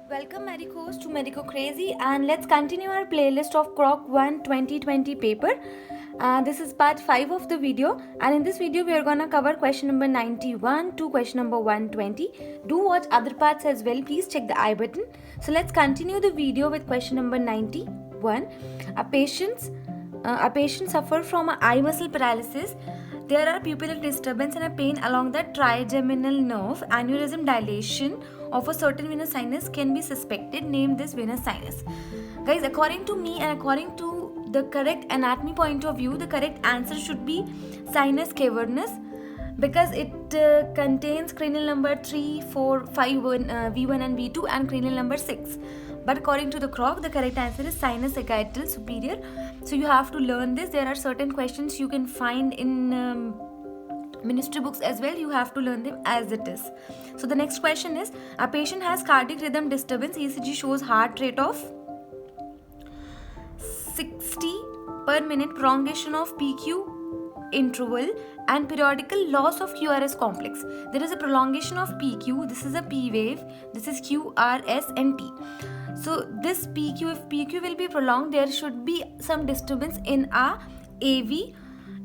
Welcome Medicos to Medico Crazy, and let's continue our playlist of Croc 1 2020 paper. This is part 5 of the video, and in this video we are gonna cover question number 91 to question number 120. Do watch other parts as well, please check the I button. So let's continue the video with question number 91. A patient suffer from a eye muscle paralysis. There are pupillary disturbance and a pain along the trigeminal nerve. Aneurysm dilation of a certain venous sinus can be suspected. Name this venous sinus. Guys, according to me and according to the correct anatomy point of view, the correct answer should be sinus cavernous, because it contains cranial number 3, 4, 5, V1 and V2 and cranial number 6. But according to the Croc, the correct answer is sinus sagittal superior. So you have to learn this. There are certain questions you can find in ministry books as well. You have to learn them as it is. So the next question is, a patient has cardiac rhythm disturbance. ECG shows heart rate of 60 per minute, prolongation of PQ interval and periodical loss of QRS complex. There is a prolongation of PQ. This is a P wave. This is QRS and T. So this PQ, if PQ will be prolonged, there should be some disturbance in a AV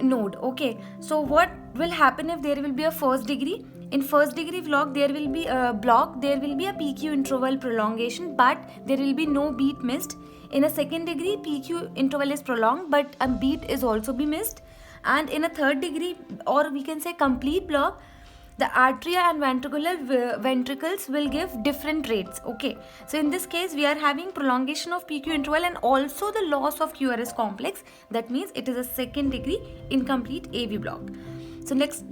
node. Okay, so what will happen if there will be a first degree? In first degree block, there will be a PQ interval prolongation, but there will be no beat missed. In a second degree, PQ interval is prolonged, but a beat is also be missed. And in a third degree, or we can say complete block, the atria and ventricles will give different rates. Okay, so in this case we are having prolongation of PQ interval and also the loss of QRS complex. That means it is a second degree incomplete AV block. So let's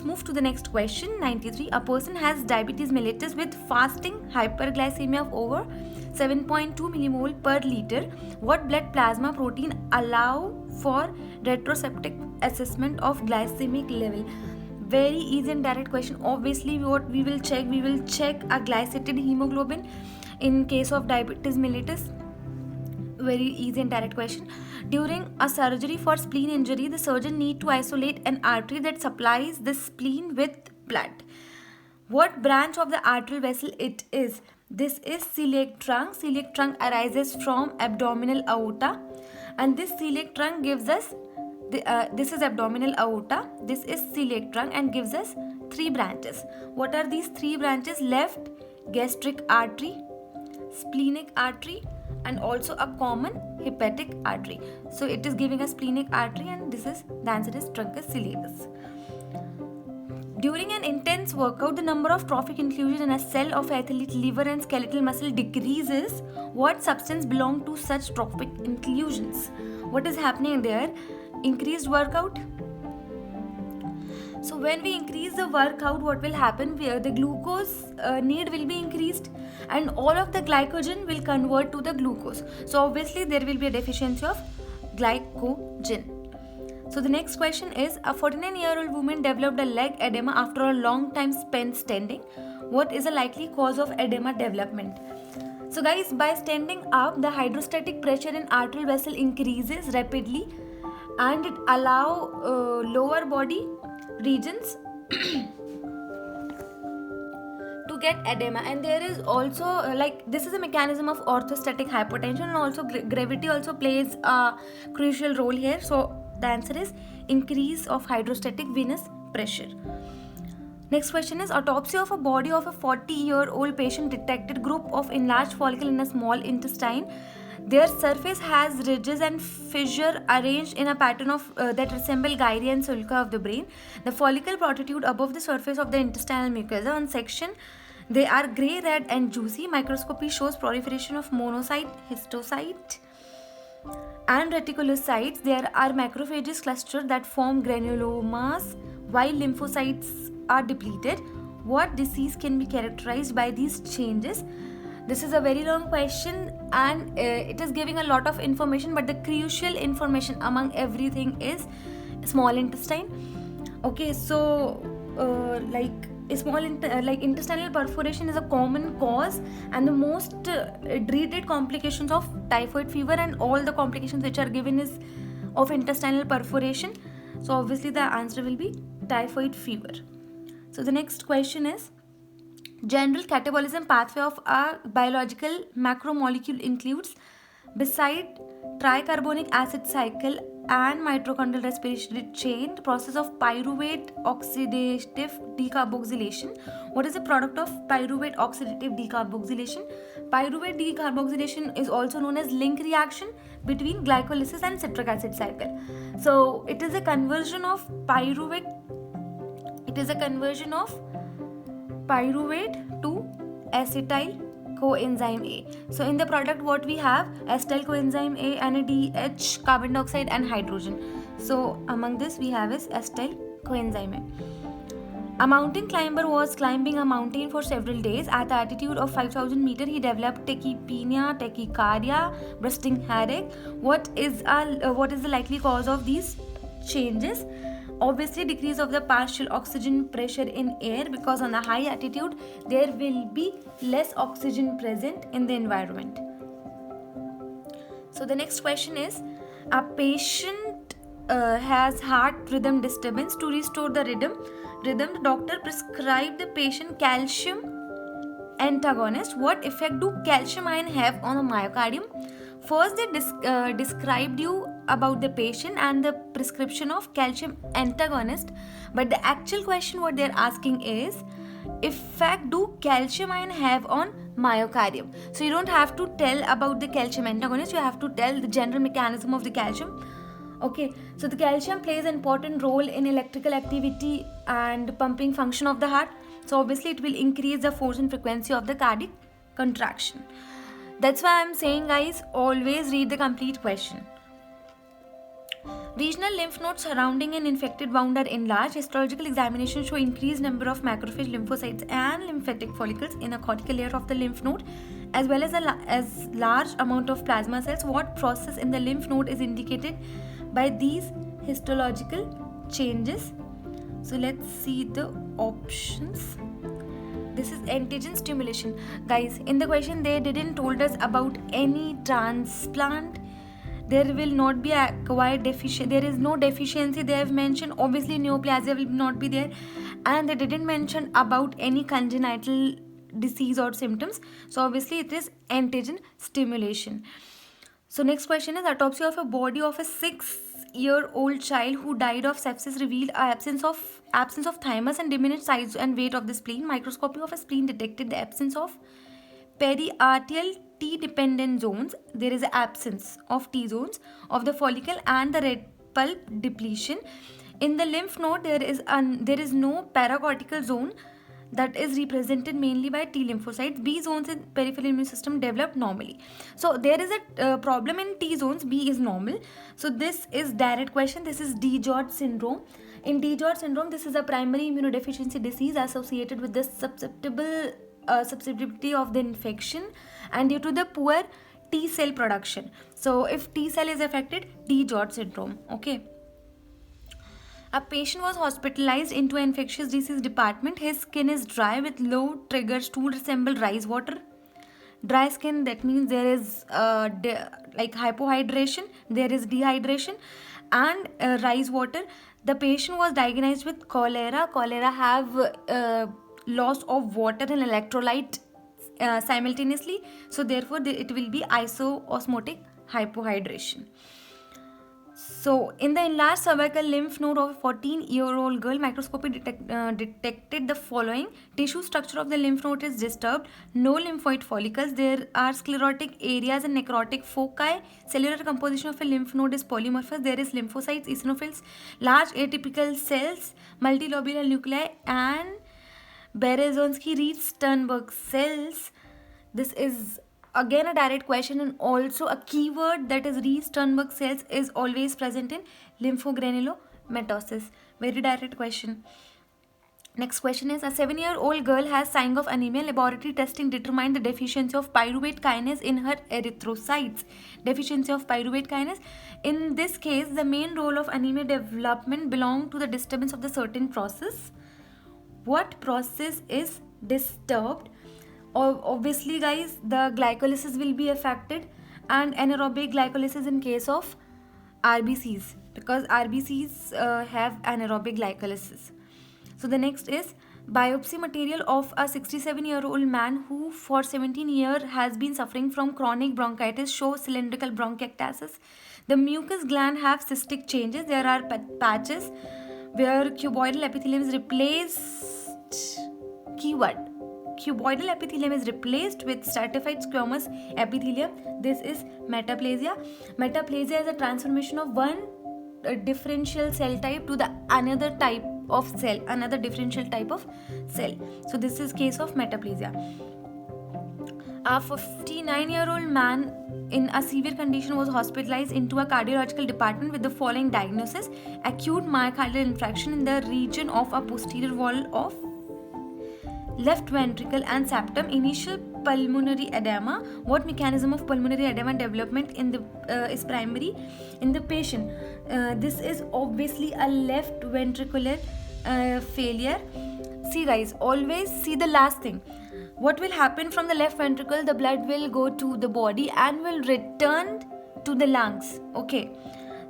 move to the next question. 93. A person has diabetes mellitus with fasting hyperglycemia of over 7.2 millimole per liter. What blood plasma protein allow for retrospective assessment of glycemic level? Very easy and direct question. Obviously what we will check a glycated hemoglobin in case of diabetes mellitus. Very easy and direct question. During a surgery for spleen injury, the surgeon need to isolate an artery that supplies the spleen with blood. What branch of the arterial vessel it is? This is celiac trunk. Celiac trunk arises from abdominal aorta, and this celiac trunk gives us this is abdominal aorta, this is celiac trunk, and gives us 3 branches. What are these 3 branches? Left gastric artery, splenic artery, and also a common hepatic artery. So it is giving us splenic artery, and this is the answer is truncus celiacus. During an intense workout, the number of trophic inclusion in a cell of athlete liver and skeletal muscle decreases. What substance belong to such trophic inclusions? What is happening there? Increased workout. So when we increase the workout, what will happen? The glucose need will be increased, and all of the glycogen will convert to the glucose. So obviously there will be a deficiency of glycogen. So the next question is, a 49-year-old woman developed a leg edema after a long time spent standing. What is a likely cause of edema development? So guys, by standing up, the hydrostatic pressure in arterial vessel increases rapidly, and it allow lower body regions to get edema. And there is also this is a mechanism of orthostatic hypotension, and also gravity also plays a crucial role here. So the answer is increase of hydrostatic venous pressure. Next question is, autopsy of a body of a 40-year-old patient detected group of enlarged follicle in a small intestine. Their surface has ridges and fissure arranged in a pattern of that resemble gyria and sulca of the brain. The follicle protrude above the surface of the intestinal mucosa. On section, they are grey, red, and juicy. Microscopy shows proliferation of monocyte, histocyte, and reticulocytes. There are macrophages clustered that form granulomas, while lymphocytes are depleted. What disease can be characterized by these changes? This is a very long question, and it is giving a lot of information, but the crucial information among everything is small intestine. Okay, so intestinal perforation is a common cause and the most dreaded complications of typhoid fever, and all the complications which are given is of intestinal perforation. So obviously the answer will be typhoid fever. So the next question is, General catabolism pathway of a biological macromolecule includes, beside tricarbonic acid cycle and mitochondrial respiratory chain, the process of pyruvate oxidative decarboxylation. What is the product of pyruvate oxidative decarboxylation? Pyruvate decarboxylation is also known as link reaction between glycolysis and citric acid cycle. So it is a conversion of pyruvate to acetyl coenzyme A. So in the product what we have, acetyl coenzyme A, NADH, carbon dioxide and hydrogen. So among this we have is acetyl coenzyme A. A mountain climber was climbing a mountain for several days. At the altitude of 5000 meters, he developed tachypnea, tachycardia, bursting headache. What is the likely cause of these changes? Obviously, decrease of the partial oxygen pressure in air, because on a high altitude there will be less oxygen present in the environment. So the next question is, a patient has heart rhythm disturbance. To restore the rhythm, the doctor prescribed the patient calcium antagonist. What effect do calcium ion have on the myocardium? First, they described you about the patient and the prescription of calcium antagonist, but the actual question what they're asking is, effect do calcium ion have on myocardium? So you don't have to tell about the calcium antagonist, you have to tell the general mechanism of the calcium. Okay, so the calcium plays an important role in electrical activity and pumping function of the heart. So obviously it will increase the force and frequency of the cardiac contraction. That's why I'm saying, guys, always read the complete question. Regional lymph nodes surrounding an infected wound are enlarged. Histological examinations show increased number of macrophage lymphocytes and lymphatic follicles in a cortical layer of the lymph node, as well as large amount of plasma cells. What process in the lymph node is indicated by these histological changes? So let's see the options. This is antigen stimulation. Guys, in the question they didn't told us about any transplant. There will not be acquired deficiency. There is no deficiency they have mentioned. Obviously neoplasia will not be there, and they didn't mention about any congenital disease or symptoms. So obviously it is antigen stimulation. So next question is, autopsy of a body of a 6-year-old child who died of sepsis revealed absence of thymus and diminished size and weight of the spleen. Microscopy of a spleen detected the absence of periarterial T-dependent zones. There is an absence of T zones of the follicle and the red pulp depletion. In the lymph node, there is no paracortical zone that is represented mainly by T lymphocytes. B zones in peripheral immune system develop normally. So there is a problem in T zones. B is normal. So this is direct question. This is DiGeorge syndrome. In DiGeorge syndrome, this is a primary immunodeficiency disease associated with the susceptibility of the infection and due to the poor T cell production. So if T cell is affected, DiGeorge syndrome. Okay. A patient was hospitalized into an infectious disease department. His skin is dry with low triggers to resemble rice water. Dry skin, that means there is like hypohydration, there is dehydration, and rice water. The patient was diagnosed with cholera. Cholera have loss of water and electrolyte simultaneously. So therefore it will be isoosmotic hypohydration. So in the enlarged cervical lymph node of a 14-year-old girl, microscopy detected the following. Tissue structure of the lymph node is disturbed. No lymphoid follicles. There are sclerotic areas and necrotic foci. Cellular composition of a lymph node is polymorphous. There is lymphocytes, eosinophils, large atypical cells, multilobular nuclei, and Berezinski-Reed-Sternberg cells. This is again a direct question, and also a keyword, that is Reed-Sternberg cells is always present in lymphogranulomatosis. Very direct question. Next question is, a 7-year-old girl has signs of anemia. Laboratory testing determined the deficiency of pyruvate kinase in her erythrocytes. Deficiency of pyruvate kinase. In this case, the main role of anemia development belongs to the disturbance of the certain process. What process is disturbed? Obviously, guys, the glycolysis will be affected, and anaerobic glycolysis in case of RBCs, because RBCs have anaerobic glycolysis. So the next is, biopsy material of a 67-year-old man who for 17 years has been suffering from chronic bronchitis shows cylindrical bronchiectasis. The mucus gland have cystic changes. There are patches where cuboidal epithelium is replaced. Keyword: cuboidal epithelium is replaced with stratified squamous epithelium. This is metaplasia. Metaplasia is a transformation of one differential cell type to the another type of cell, another differential type of cell. So this is case of metaplasia. A 59-year-old man in a severe condition was hospitalized into a cardiological department with the following diagnosis: acute myocardial infarction in the region of a posterior wall of left ventricle and septum, initial pulmonary edema. What mechanism of pulmonary edema development in the is primary in the patient? This is obviously a left ventricular failure. See guys, always see the last thing. What will happen from the left ventricle? The blood will go to the body and will return to the lungs. Okay,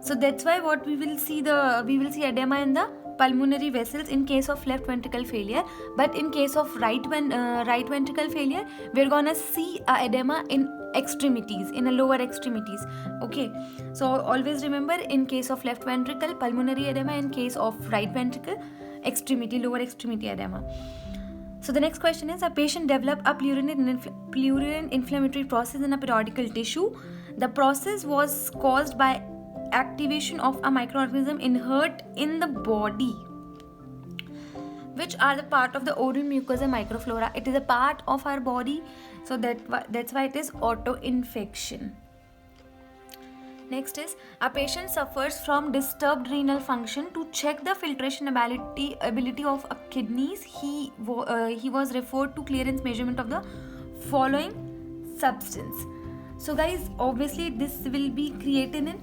so that's why what we will see edema in the pulmonary vessels in case of left ventricle failure. But in case of right ventricle failure, we're gonna see edema in extremities, in a lower extremities. Okay, so always remember, in case of left ventricle, pulmonary edema; in case of right ventricle, lower extremity edema. So the next question is: a patient developed a pleural inflammatory process in a periodical tissue. The process was caused by activation of a microorganism inherent in the body, which are the part of the oral mucosa microflora. It is a part of our body, so that's why it is auto-infection. Next is: a patient suffers from disturbed renal function. To check the filtration ability of kidneys, he was referred to clearance measurement of the following substance. So guys, obviously this will be creatinine.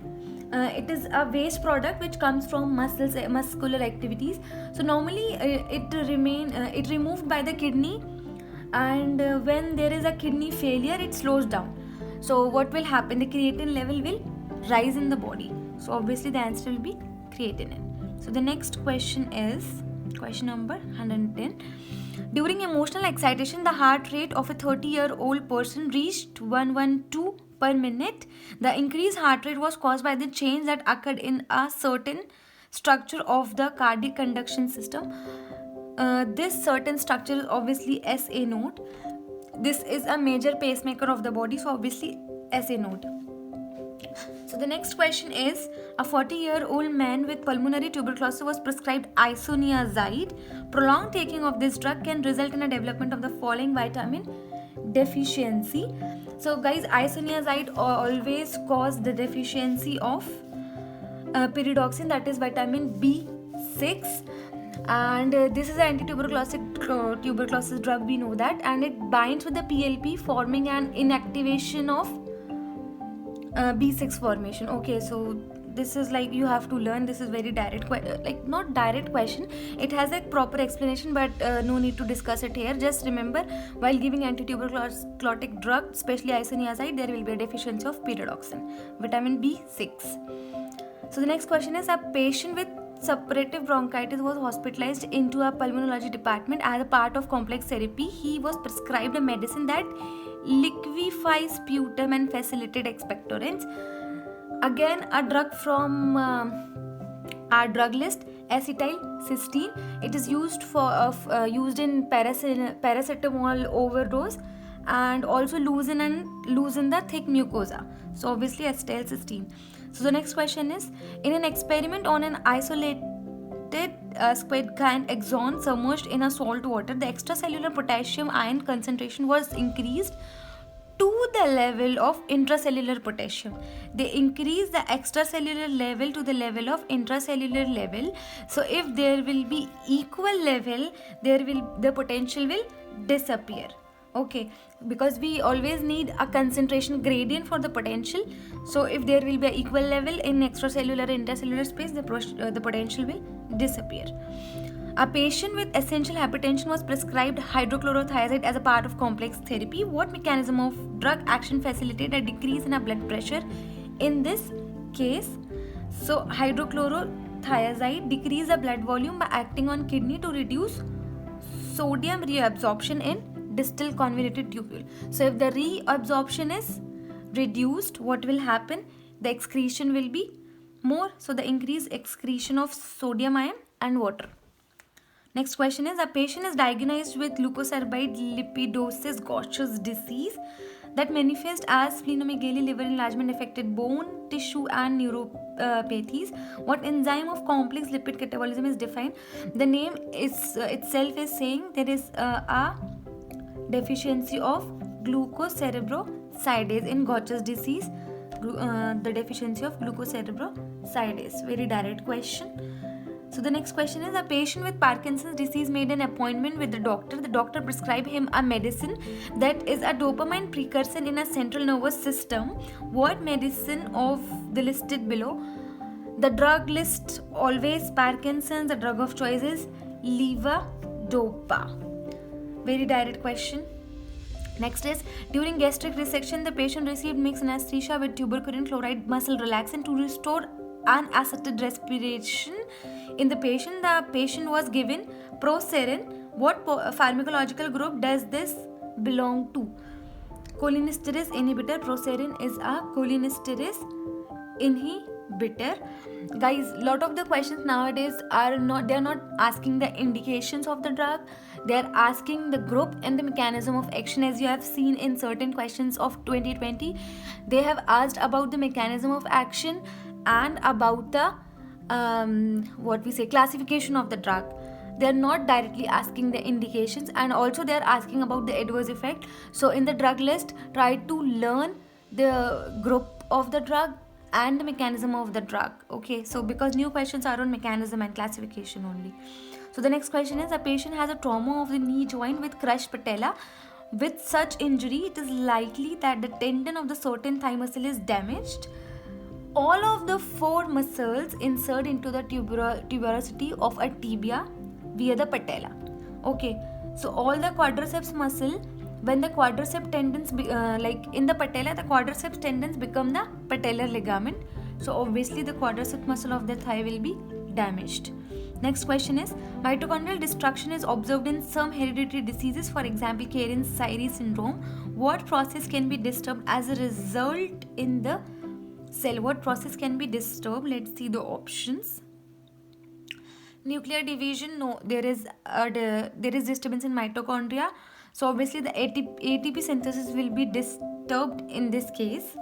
It is a waste product which comes from muscular activities. So normally it removed by the kidney, and when there is a kidney failure, it slows down. So what will happen? The creatinine level will rise in the body. So obviously the answer will be creatinine. So the next question is question number 110. During emotional excitation, the heart rate of a 30-year-old person reached 112 per minute. The increased heart rate was caused by the change that occurred in a certain structure of the cardiac conduction system. This certain structure is obviously SA node. This is a major pacemaker of the body, so obviously SA node. So the next question is: a 40-year-old man with pulmonary tuberculosis was prescribed isoniazid. Prolonged taking of this drug can result in a development of the following vitamin deficiency. So guys, isoniazid always cause the deficiency of pyridoxine, that is vitamin B6, and this is an anti-tuberculosis drug, we know that, and it binds with the PLP, forming an inactivation of B6 formation. Okay, so this is like you have to learn. This is very direct, not direct question. It has a proper explanation, but no need to discuss it here. Just remember, while giving anti-tuberculotic drug, especially isoniazid, there will be a deficiency of pyridoxine, vitamin B6. So the next question is: a patient with suppurative bronchitis was hospitalized into a pulmonology department as a part of complex therapy. He was prescribed a medicine that liquefies sputum and facilitates expectorants. Again, a drug from our drug list, acetylcysteine. It is used used in paracetamol overdose, and also loosen the thick mucosa. So obviously acetylcysteine. So the next question is: in an experiment on an isolated squid kind axon submerged in a salt water, the extracellular potassium ion concentration was increased to the level of intracellular potassium. They increase the extracellular level to the level of intracellular level. So if there will be equal level, the potential will disappear. Okay, because we always need a concentration gradient for the potential. So if there will be an equal level in extracellular and intracellular space, the potential will disappear. A patient with essential hypertension was prescribed hydrochlorothiazide as a part of complex therapy. What mechanism of drug action facilitated a decrease in blood pressure in this case? So hydrochlorothiazide decreases the blood volume by acting on kidney to reduce sodium reabsorption in distal convoluted tubule. So if the reabsorption is reduced, what will happen? The excretion will be more. So the increased excretion of sodium ion and water. Next question is, a patient is diagnosed with leukocerebroid lipidosis Gaucher's disease that manifests as splenomegaly, liver enlargement, affected bone, tissue and neuropathies. What enzyme of complex lipid catabolism is defined? The name is itself is saying there is a deficiency of glucocerebrosidase in Gaucher's disease. The deficiency of glucocerebrosidase. Very direct question. So the next question is, a patient with Parkinson's disease made an appointment with the doctor. The doctor prescribed him a medicine that is a dopamine precursor in a central nervous system. What medicine of the listed below? The drug list always Parkinson's. The drug of choice is levodopa. Very direct question. Next is, during gastric resection, the patient received mixed anesthesia with tuberculin chloride muscle relaxant to restore unassisted respiration. In the patient was given Proserin. What pharmacological group does this belong to? Cholinesterase inhibitor. Proserin is a cholinesterase inhibitor. Guys, lot of the questions nowadays are not asking the indications of the drug. They are asking the group and the mechanism of action. As you have seen in certain questions of 2020, they have asked about the mechanism of action and about the classification of the drug. They are not directly asking the indications, and also they are asking about the adverse effect. So in the drug list, try to learn the group of the drug and the mechanism of the drug. Okay, so because new questions are on mechanism and classification only. So the next question is, a patient has a trauma of the knee joint with crushed patella. With such injury, it is likely that the tendon of the certain thigh muscle is damaged. All of the four muscles insert into the tuberosity of a tibia via the patella. Okay, so all the quadriceps muscle, when the quadriceps tendons in the patella, the quadriceps tendons become the patellar ligament. So obviously the quadriceps muscle of the thigh will be damaged. Next question is, mitochondrial destruction is observed in some hereditary diseases, for example Kearns-Sayre syndrome. What process can be disturbed as a result in the cell? What process can be disturbed? Let's see the options. Nuclear division, no, there is disturbance in mitochondria. So obviously the ATP synthesis will be disturbed in this case.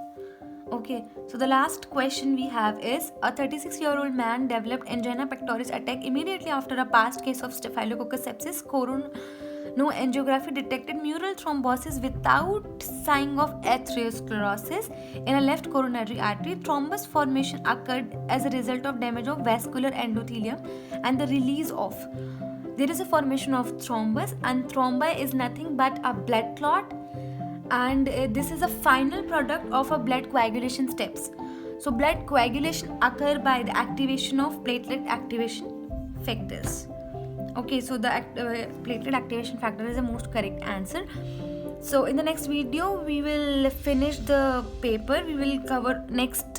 Okay, so the last question we have is, a 36-year-old man developed angina pectoris attack immediately after a past case of staphylococcus sepsis. Coronoangiography detected mural thrombosis without sign of atherosclerosis in a left coronary artery. Thrombus formation occurred as a result of damage of vascular endothelium and the release of. There is a formation of thrombus, and thrombi is nothing but a blood clot, and this is a final product of a blood coagulation steps. So blood coagulation occur by the activation of platelet activation factors. Okay, so the platelet activation factor is the most correct answer. So in the next video we will finish the paper. We will cover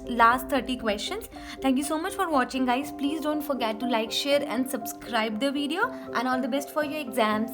last 30 questions. Thank you so much for watching, guys. Please don't forget to like, share and subscribe the video, and all the best for your exams.